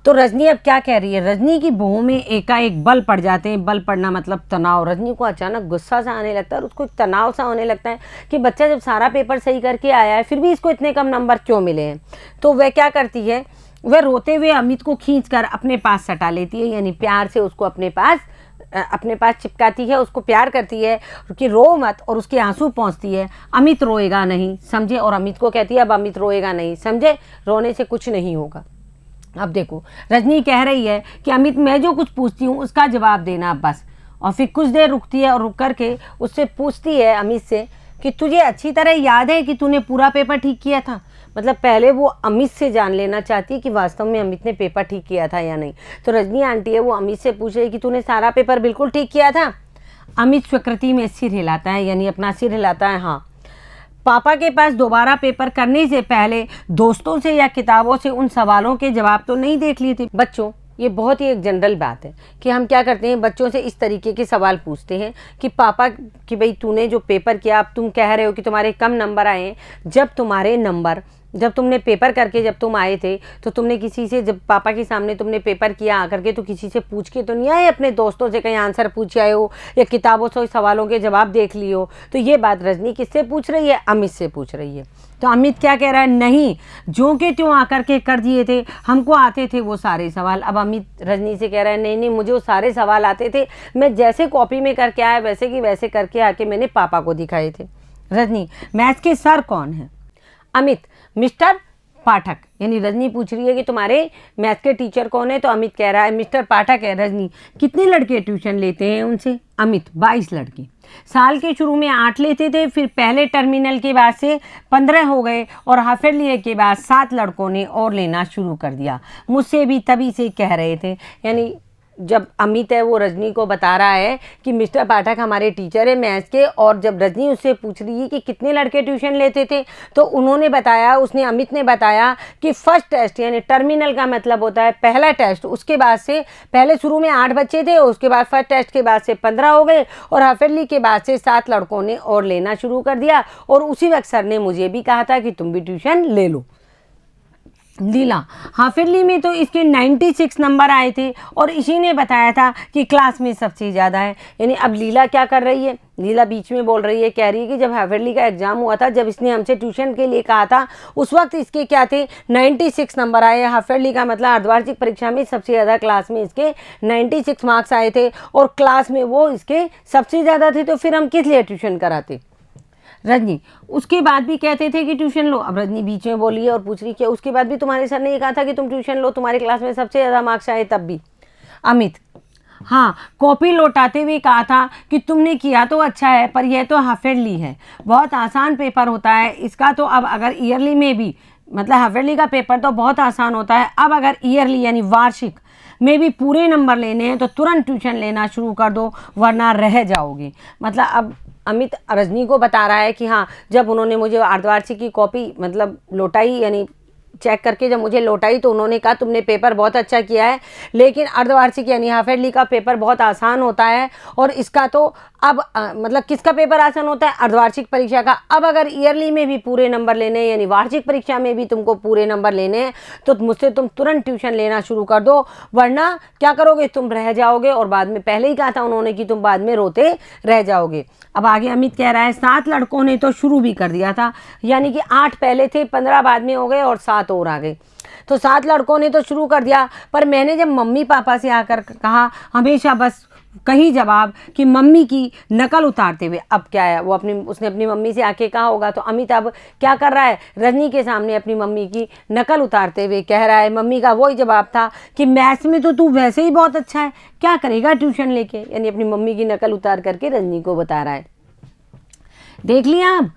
तो रजनी अब क्या कह रही है? रजनी की भौं में एकाएक बल पड़ जाते हैं। बल पड़ना मतलब तनाव। रजनी को अचानक गुस्सा सा आने लगता है और उसको एक तनाव सा होने लगता है कि बच्चा जब सारा पेपर सही करके आया है फिर भी इसको इतने कम नंबर क्यों मिले हैं। तो वह क्या करती है? वह रोते हुए अमित को खींचकर अपने पास सटा लेती है, यानी प्यार से उसको अपने पास चिपकाती है, उसको प्यार करती है कि रो मत, और उसके आंसू पहुँचती है। अमित रोएगा नहीं, समझे? और अमित को कहती है अब अमित रोएगा नहीं, समझे? रोने से कुछ नहीं होगा। अब देखो रजनी कह रही है कि अमित मैं जो कुछ पूछती हूँ उसका जवाब देना बस। और फिर कुछ देर रुकती है और रुक करके उससे पूछती है अमित से कि तुझे अच्छी तरह याद है कि तूने पूरा पेपर ठीक किया था? मतलब पहले वो अमित से जान लेना चाहती है कि वास्तव में अमित ने पेपर ठीक किया था या नहीं। तो रजनी आंटी है वो अमित से पूछ रही है कि तूने सारा पेपर बिल्कुल ठीक किया था? अमित स्वीकृति में सिर हिलाता है, यानी अपना सिर हिलाता है। हाँ, पापा के पास दोबारा पेपर करने से पहले दोस्तों से या किताबों से उन सवालों के जवाब तो नहीं देख लिए थे? बच्चों, ये बहुत ही एक जनरल बात है कि हम क्या करते हैं, बच्चों से इस तरीके के सवाल पूछते हैं कि पापा कि भाई तूने जो पेपर किया, अब तुम कह रहे हो कि तुम्हारे कम नंबर आए हैं। जब तुमने पेपर करके जब तुम आए थे तो तुमने किसी से, जब पापा के सामने तुमने पेपर किया आकर के, तो किसी से पूछ के तो नहीं आए? अपने दोस्तों से कहीं आंसर पूछ आए हो या किताबों से सवालों के जवाब देख लिए हो? तो ये बात रजनी किससे पूछ रही है? अमित से पूछ रही है। तो अमित क्या कह रहा है? नहीं, जो के त्यों आकर के कर दिए थे, हमको आते थे वो सारे सवाल। अब अमित रजनी से कह रहा है नहीं, मुझे वो सारे सवाल आते थे, मैं जैसे कॉपी में करके आया वैसे की वैसे करके आके मैंने पापा को दिखाए थे। रजनी, मैथ्स के सर कौन है? अमित, मिस्टर पाठक। यानी रजनी पूछ रही है कि तुम्हारे मैथ के टीचर कौन है? तो अमित कह रहा है मिस्टर पाठक है। रजनी, कितने लड़के ट्यूशन लेते हैं उनसे? अमित, 22 लड़के। साल के शुरू में 8 लेते थे, फिर पहले टर्मिनल के बाद से 15 हो गए और हाफ ईयरली के बाद 7 लड़कों ने और लेना शुरू कर दिया। मुझसे भी तभी से कह रहे थे। यानी जब अमित है वो रजनी को बता रहा है कि मिस्टर पाठक हमारे टीचर है मैथ्स के, और जब रजनी उससे पूछ रही है कि कितने लड़के ट्यूशन लेते थे, तो अमित ने बताया कि फर्स्ट टेस्ट यानी टर्मिनल का मतलब होता है पहला टेस्ट, उसके बाद से पहले शुरू में 8 बच्चे थे, उसके बाद फर्स्ट टेस्ट के बाद से 15 हो गए और हाफ ईयरली के बाद से 7 लड़कों ने और लेना शुरू कर दिया। और उसी वक्त सर ने मुझे भी कहा था कि तुम भी ट्यूशन ले लो। लीला, हाफ ईयरली में तो इसके 96 नंबर आए थे और इसी ने बताया था कि क्लास में सबसे ज़्यादा है। यानी अब लीला क्या कर रही है? लीला बीच में बोल रही है, कह रही है कि जब हाफ ईयरली का एग्जाम हुआ था, जब इसने हमसे ट्यूशन के लिए कहा था, उस वक्त इसके क्या थे? 96 नंबर आए। हाफ ईयरली का मतलब अर्धवार्षिक परीक्षा में सबसे ज़्यादा क्लास में इसके 96 मार्क्स आए थे और क्लास में वो इसके सबसे ज़्यादा थे, तो फिर हम किस लिए ट्यूशन कराते? रजनी, उसके बाद भी कहते थे कि ट्यूशन लो। अब रजनी बीच में बोली है और पूछ रही कि उसके बाद भी तुम्हारे सर ने ये कहा था कि तुम ट्यूशन लो, तुम्हारी क्लास में सबसे ज़्यादा मार्क्स आए तब भी? अमित, हाँ, कॉपी लौटाते हुए कहा था कि तुमने किया तो अच्छा है पर यह तो हाफ ईयरली है, बहुत आसान पेपर होता है इसका। तो अब अगर ईयरली में भी, मतलब हाफ ईयरली का पेपर तो बहुत आसान होता है, अब अगर ईयरली यानी वार्षिक में भी पूरे नंबर लेने हैं तो तुरंत ट्यूशन लेना शुरू कर दो वरना रह जाओगे। मतलब अब अमित रजनी को बता रहा है कि हाँ, जब उन्होंने मुझे अर्धवार्षिक की कॉपी मतलब लौटाई, यानी चेक करके जब मुझे लौटाई, तो उन्होंने कहा तुमने पेपर बहुत अच्छा किया है, लेकिन अर्धवार्षिक यानी हाफ ईयरली का पेपर बहुत आसान होता है और इसका तो अब मतलब किसका पेपर आसान होता है? अर्धवार्षिक परीक्षा का। अब अगर ईयरली में भी पूरे नंबर लेने हैं यानी वार्षिक परीक्षा में भी तुमको पूरे नंबर लेने हैं तो मुझसे तुम तुरंत ट्यूशन लेना शुरू कर दो, वरना क्या करोगे? तुम रह जाओगे और बाद में, पहले ही कहा था उन्होंने कि तुम बाद में रोते रह जाओगे। अब आगे अमित कह रहा है 7 लड़कों ने तो शुरू भी कर दिया था, यानी कि 8 पहले थे, 15 बाद में हो गए और 7 और आ गए। तो 7 लड़कों ने तो शुरू कर दिया, पर मैंने जब मम्मी पापा से आकर कहा हमेशा बस कही जवाब कि मम्मी की नकल उतारते हुए। अब क्या है, वो उसने अपनी मम्मी से आके कहा होगा, तो अमित अब क्या कर रहा है, रजनी के सामने अपनी मम्मी की नकल उतारते हुए कह रहा है। मम्मी का वही जवाब था कि मैथ्स में तो तू वैसे ही बहुत अच्छा है, क्या करेगा ट्यूशन लेके, यानी अपनी मम्मी की नकल उतार करके रजनी को बता रहा है। देख लिया, अब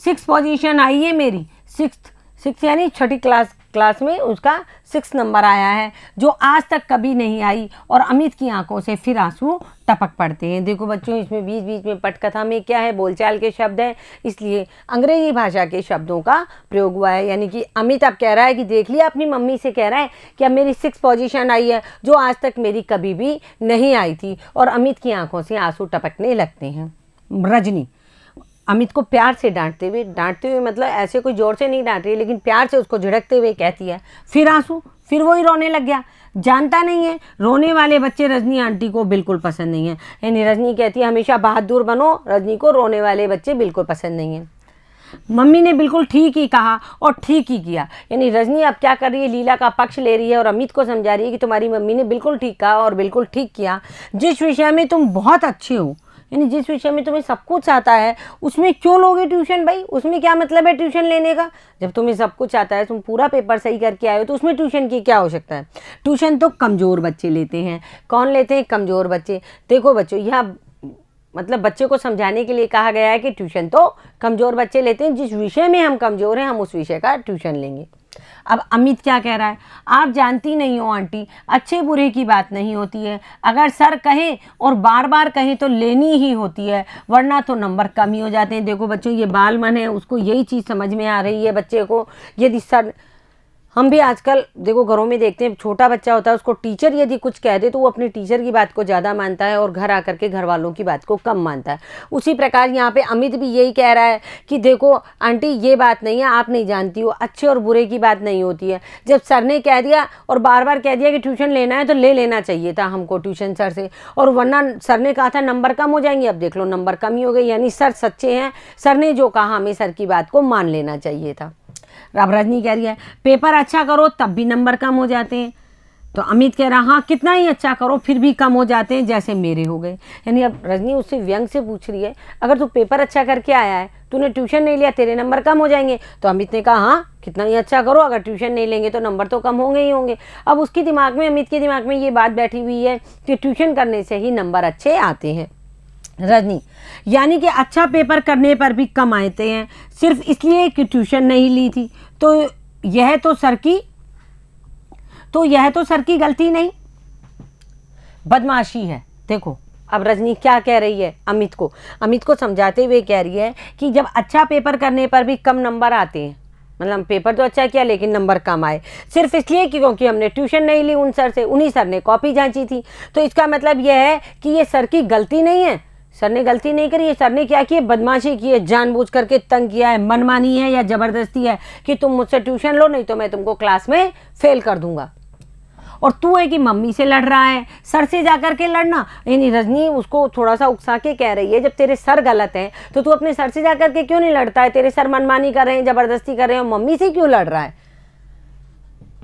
6 पोजीशन आई है मेरी, सिक्स यानी छठी क्लास में उसका 6 नंबर आया है, जो आज तक कभी नहीं आई। और अमित की आंखों से फिर आंसू टपक पड़ते हैं। देखो बच्चों, इसमें बीच बीच में पटकथा में क्या है, बोलचाल के शब्द हैं, इसलिए अंग्रेजी भाषा के शब्दों का प्रयोग हुआ है। यानी कि अमित अब कह रहा है कि देख लिया, अपनी मम्मी से कह रहा है कि अब मेरी 6 पोजीशन आई है, जो आज तक मेरी कभी भी नहीं आई थी। और अमित की आंखों से आंसू टपकने लगते हैं। रजनी अमित को प्यार से डांटते हुए मतलब ऐसे कोई जोर से नहीं डांट रही, लेकिन प्यार से उसको झिड़कते हुए कहती है, फिर आंसू, फिर वही रोने लग गया। जानता नहीं है, रोने वाले बच्चे रजनी आंटी को बिल्कुल पसंद नहीं है। यानी रजनी कहती है हमेशा बहादुर बनो, रजनी को रोने वाले बच्चे बिल्कुल पसंद नहीं है। मम्मी ने बिल्कुल ठीक ही कहा और ठीक ही किया। यानी रजनी अब क्या कर रही है, लीला का पक्ष ले रही है और अमित को समझा रही है कि तुम्हारी मम्मी ने बिल्कुल ठीक कहा और बिल्कुल ठीक किया। जिस विषय में तुम बहुत अच्छे हो, यानी जिस विषय में तुम्हें सब कुछ आता है, उसमें क्यों लोगे ट्यूशन भाई, उसमें क्या मतलब है ट्यूशन लेने का। जब तुम्हें सब कुछ आता है, तुम पूरा पेपर सही करके आए हो, तो उसमें ट्यूशन की क्या आवश्यकता है। ट्यूशन तो कमज़ोर बच्चे लेते हैं। कौन लेते हैं, कमज़ोर बच्चे। देखो बच्चों, यहाँ मतलब बच्चे को समझाने के लिए कहा गया है कि ट्यूशन तो कमज़ोर बच्चे लेते हैं, जिस विषय में हम कमज़ोर हैं हम उस विषय का ट्यूशन लेंगे। अब अमित क्या कह रहा है, आप जानती नहीं हो आंटी, अच्छे बुरे की बात नहीं होती है, अगर सर कहें और बार बार कहें तो लेनी ही होती है, वरना तो नंबर कम ही हो जाते हैं। देखो बच्चों, ये बाल मन है, उसको यही चीज़ समझ में आ रही है बच्चे को। यदि सर, हम भी आजकल देखो घरों में देखते हैं, छोटा बच्चा होता है, उसको टीचर यदि कुछ कह दे तो वो अपने टीचर की बात को ज़्यादा मानता है और घर आकर के घर वालों की बात को कम मानता है। उसी प्रकार यहाँ पे अमित भी यही कह रहा है कि देखो आंटी, ये बात नहीं है, आप नहीं जानती हो, अच्छे और बुरे की बात नहीं होती है। जब सर ने कह दिया और बार बार कह दिया कि ट्यूशन लेना है, तो ले लेना चाहिए था हमको ट्यूशन सर से, और वरना सर ने कहा था नंबर कम हो जाएंगे, अब देख लो नंबर कम ही हो गए। यानी सर सच्चे हैं, सर ने जो कहा हमें सर की बात को मान लेना चाहिए था। अब रजनी कह रही है पेपर अच्छा करो तब भी नंबर कम हो जाते हैं, तो अमित कह रहा हाँ कितना ही अच्छा करो फिर भी कम हो जाते हैं, जैसे मेरे हो गए। यानी अब रजनी उससे व्यंग से पूछ रही है, अगर तू पेपर अच्छा करके आया है, तूने ट्यूशन नहीं लिया, तेरे नंबर कम हो जाएंगे। तो अमित ने कहा हाँ कितना ही अच्छा करो, अगर ट्यूशन नहीं लेंगे तो नंबर तो कम होंगे ही होंगे। अब उसके दिमाग में, अमित के दिमाग में ये बात बैठी हुई है कि ट्यूशन करने से ही नंबर अच्छे आते हैं। रजनी यानी कि अच्छा पेपर करने पर भी कम आते हैं सिर्फ इसलिए कि ट्यूशन नहीं ली थी, तो यह तो सर की गलती नहीं, बदमाशी है। देखो अब रजनी क्या कह रही है, अमित को समझाते हुए कह रही है कि जब अच्छा पेपर करने पर भी कम नंबर आते हैं, मतलब पेपर तो अच्छा किया लेकिन नंबर कम आए, सिर्फ इसलिए कि क्योंकि हमने ट्यूशन नहीं ली उन सर से, उन्हीं सर ने कॉपी जांची थी, तो इसका मतलब यह है कि ये सर की गलती नहीं है, सर ने गलती नहीं करी है, सर ने क्या किया, बदमाशी की है, जानबूझ करके तंग किया है, मनमानी है या ज़बरदस्ती है कि तुम मुझसे ट्यूशन लो नहीं तो मैं तुमको क्लास में फेल कर दूंगा। और तू है कि मम्मी से लड़ रहा है, सर से जाकर के लड़ना। यानी रजनी उसको थोड़ा सा उकसा के कह रही है, जब तेरे सर गलत हैं तो तू अपने सर से जाकर के क्यों नहीं लड़ता है, तेरे सर मनमानी कर रहे हैं, ज़बरदस्ती कर रहे हैं, मम्मी से क्यों लड़ रहा है।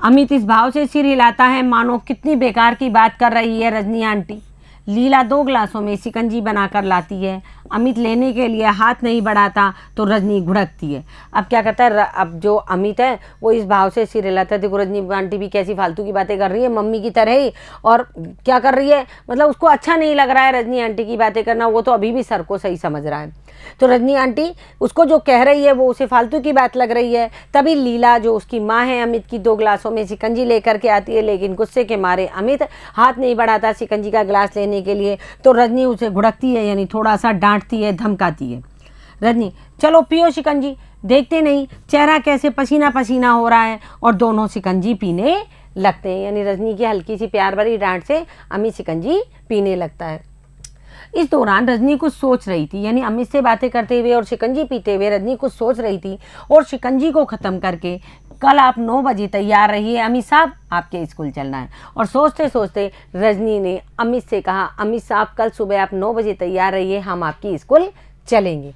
अमित इस भाव से सिर हिलाता है मानो कितनी बेकार की बात कर रही है रजनी आंटी। लीला 2 गिलासों में शिकंजी बनाकर लाती है, अमित लेने के लिए हाथ नहीं बढ़ाता तो रजनी घुड़कती है। अब क्या करता है, अब जो अमित है वो इस भाव से सिर हिलाता है, देखो रजनी आंटी भी कैसी फालतू की बातें कर रही है मम्मी की तरह ही, और क्या कर रही है, मतलब उसको अच्छा नहीं लग रहा है रजनी आंटी की बातें करना, वो तो अभी भी सर को सही समझ रहा है। तो रजनी आंटी उसको जो कह रही है वो उसे फालतू की बात लग रही है। तभी लीला जो उसकी माँ है अमित की 2 गिलासों में शिकंजी लेकर के आती है, लेकिन गुस्से के मारे अमित हाथ नहीं बढ़ाता शिकंजी का गिलास लेने के लिए, तो रजनी उसे घुड़कती है, यानी थोड़ा सा डांटती है, धमकाती है। रजनी चलो पियो शिकंजी, देखते नहीं चेहरा कैसे पसीना पसीना हो रहा है, और दोनों शिकंजी पीने लगते हैं। यानी रजनी की हल्की सी प्यार भरी डांट से अमित शिकंजी पीने लगता है। इस दौरान रजनी कुछ सोच रही थी, यानी अमित से बातें करते हुए और शिकंजी पीते हुए रजनी कुछ सोच रही थी, और शिकंजी को ख़त्म करके कल आप 9 बजे तैयार रहिए, अमित साहब आपके स्कूल चलना है। और सोचते सोचते रजनी ने अमित से कहा, अमित साहब कल सुबह आप 9 बजे तैयार रहिए, हम आपकी स्कूल चलेंगे।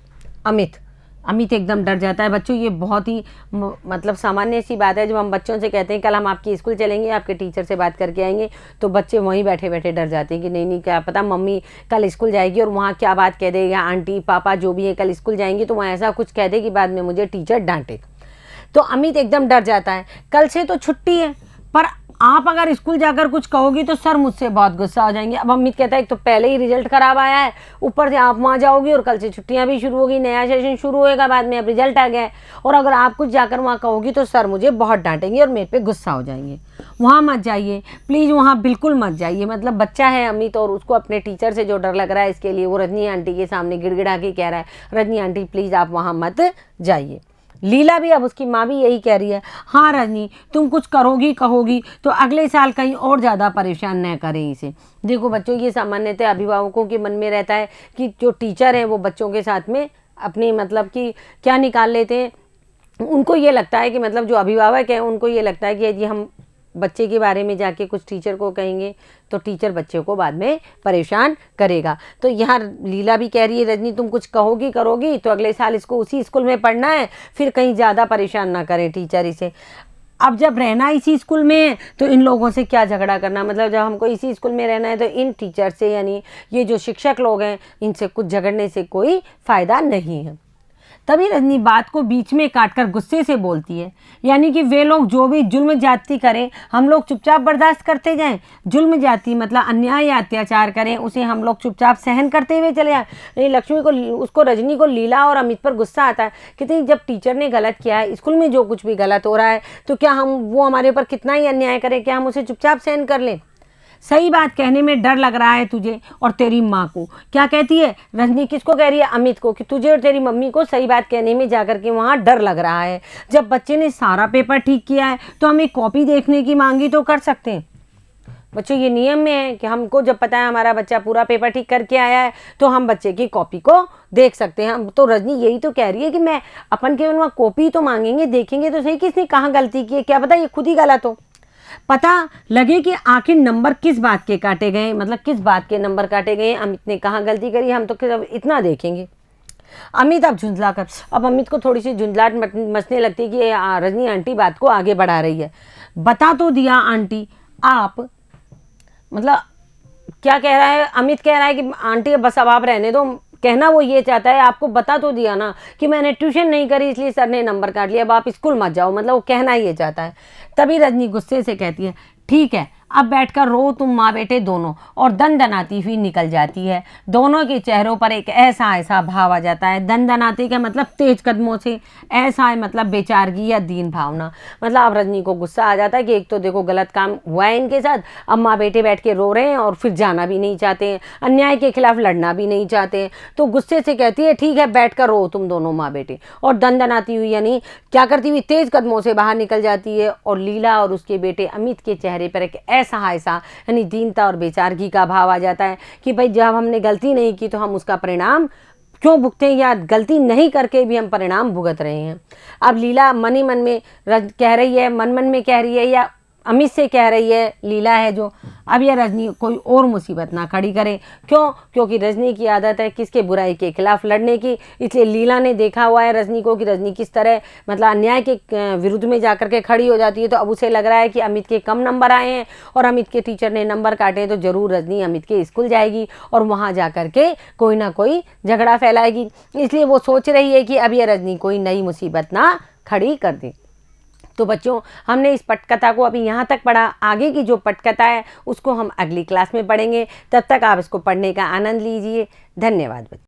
अमित अमित एकदम डर जाता है। बच्चों ये बहुत ही मतलब सामान्य सी बात है। जब हम बच्चों से कहते हैं कल हम आपके स्कूल चलेंगे, आपके टीचर से बात करके आएंगे, तो बच्चे वहीं बैठे बैठे डर जाते हैं कि नहीं नहीं, क्या पता मम्मी कल स्कूल जाएगी और वहाँ क्या बात कह देगा, आंटी पापा जो भी है कल स्कूल जाएंगी तो वहाँ ऐसा कुछ कह दे कि बाद में मुझे टीचर डांटे। तो अमित एकदम डर जाता है। कल से तो छुट्टी है, पर आप अगर स्कूल जाकर कुछ कहोगी तो सर मुझसे बहुत गुस्सा हो जाएंगे। अब अमित कहता है एक तो पहले ही रिजल्ट खराब आया है, ऊपर से आप वहाँ जाओगी और कल से छुट्टियाँ भी शुरू होगी, नया सेशन शुरू होएगा, बाद में अब रिजल्ट आ गया है, और अगर आप कुछ जाकर वहाँ कहोगी तो सर मुझे बहुत डांटेंगे और मेरे पे गुस्सा हो जाएंगे। वहाँ मत जाइए प्लीज़, वहाँ बिल्कुल मत जाइए। मतलब बच्चा है अमित और उसको अपने टीचर से जो डर लग रहा है, इसके लिए वो रजनी आंटी के सामने गिड़गिड़ा के कह रहा है, रजनी आंटी प्लीज़ आप वहाँ मत जाइए। लीला भी, अब उसकी माँ भी यही कह रही है, हाँ रजनी तुम कुछ करोगी कहोगी तो अगले साल कहीं और ज़्यादा परेशान न करें इसे। देखो बच्चों, ये सामान्यतः अभिभावकों के मन में रहता है कि जो टीचर हैं वो बच्चों के साथ में अपनी मतलब कि क्या निकाल लेते हैं। उनको ये लगता है कि मतलब जो अभिभावक हैं उनको ये लगता है कि यदि हम बच्चे के बारे में जाके कुछ टीचर को कहेंगे तो टीचर बच्चे को बाद में परेशान करेगा। तो यहाँ लीला भी कह रही है, रजनी तुम कुछ कहोगी करोगी तो अगले साल इसको उसी स्कूल में पढ़ना है, फिर कहीं ज़्यादा परेशान ना करें टीचर इसे। अब जब रहना इसी स्कूल में है तो इन लोगों से क्या झगड़ा करना, मतलब जब हमको इसी स्कूल में रहना है तो इन टीचर से, यानी ये जो शिक्षक लोग हैं, इनसे कुछ झगड़ने से कोई फ़ायदा नहीं है। तभी रजनी बात को बीच में काटकर गुस्से से बोलती है, यानी कि वे लोग जो भी जुल्म ज्यादती करें हम लोग चुपचाप बर्दाश्त करते जाएं। जुल्म ज्यादती मतलब अन्याय या अत्याचार करें, उसे हम लोग चुपचाप सहन करते हुए चले जाएं। नहीं, लक्ष्मी को, उसको रजनी को लीला और अमित पर गुस्सा आता है। कहते जब टीचर ने गलत किया है, स्कूल में जो कुछ भी गलत हो रहा है, तो क्या हम वो हमारे ऊपर कितना ही अन्याय करें, क्या हम उसे चुपचाप सहन कर लें। सही बात कहने में डर लग रहा है तुझे और तेरी माँ को। क्या कहती है रजनी, किसको कह रही है, अमित को, कि तुझे और तेरी मम्मी को सही बात कहने में जाकर के वहाँ डर लग रहा है। जब बच्चे ने सारा पेपर ठीक किया है तो हम एक कॉपी देखने की मांगी तो कर सकते हैं। बच्चों ये नियम में है कि हमको जब पता है हमारा बच्चा पूरा पेपर ठीक करके आया है तो हम बच्चे की कॉपी को देख सकते हैं। हम तो रजनी यही तो कह रही है कि मैं अपन केवल वहाँ कॉपी तो मांगेंगे, देखेंगे तो सही किसने कहाँ गलती की है, क्या पता ये खुद ही गलत हो, पता लगे कि आखिर नंबर किस बात के काटे गए, मतलब किस बात के नंबर काटे गए, अमित ने कहाँ गलती करी, हम तो अब इतना देखेंगे। अमित अब झुंझला कर, अब अमित को थोड़ी सी झुंझलाहट मचने लगती है कि रजनी आंटी बात को आगे बढ़ा रही है। बता तो दिया आंटी आप, मतलब क्या कह रहा है, अमित कह रहा है कि आंटी बस अब आप रहने दो, कहना वो ये चाहता है आपको बता तो दिया ना कि मैंने ट्यूशन नहीं करी इसलिए सर ने नंबर काट लिया, अब आप स्कूल मत जाओ, मतलब वो कहना ये चाहता है। तभी रजनी गुस्से से कहती है, ठीक है अब बैठकर रो तुम माँ बेटे दोनों, और दनदनाती हुई निकल जाती है। दोनों के चेहरों पर एक ऐसा ऐसा भाव आ जाता है। दनदनाती का मतलब तेज कदमों से, ऐसा है मतलब बेचारगी या दीन भावना। मतलब अब रजनी को गुस्सा आ जाता है कि एक तो देखो गलत काम हुआ है इनके साथ, अब माँ बेटे बैठ के रो रहे हैं और फिर जाना भी नहीं चाहते हैं, अन्याय के खिलाफ लड़ना भी नहीं चाहते हैं। तो गुस्से से कहती है ठीक है बैठ कर रो तुम दोनों माँ बेटे, और दनदनाती हुई यानी क्या करती हुई तेज कदमों से बाहर निकल जाती है। और लीला और उसके बेटे अमित के चेहरे पर एक ऐसा यानी दीनता और बेचारगी का भाव आ जाता है कि भाई जब हमने गलती नहीं की तो हम उसका परिणाम क्यों भुगते, या गलती नहीं करके भी हम परिणाम भुगत रहे हैं। अब लीला मन ही मन में कह रही है, मन मन में कह रही है या अमित से कह रही है, लीला है जो, अब यह रजनी कोई और मुसीबत ना खड़ी करे। क्यों? क्योंकि रजनी की आदत है किसके बुराई के खिलाफ लड़ने की। इसलिए लीला ने देखा हुआ है रजनी को कि रजनी किस तरह मतलब अन्याय के विरुद्ध में जाकर के खड़ी हो जाती है। तो अब उसे लग रहा है कि अमित के कम नंबर आए हैं और अमित के टीचर ने नंबर काटे हैं, तो जरूर रजनी अमित के स्कूल जाएगी और वहाँ जा कर के कोई ना कोई झगड़ा फैलाएगी। इसलिए वो सोच रही है कि अब यह रजनी कोई नई मुसीबत ना खड़ी कर दे। तो बच्चों हमने इस पटकथा को अभी यहाँ तक पढ़ा, आगे की जो पटकथा है उसको हम अगली क्लास में पढ़ेंगे। तब तक आप इसको पढ़ने का आनंद लीजिए। धन्यवाद बच्चों।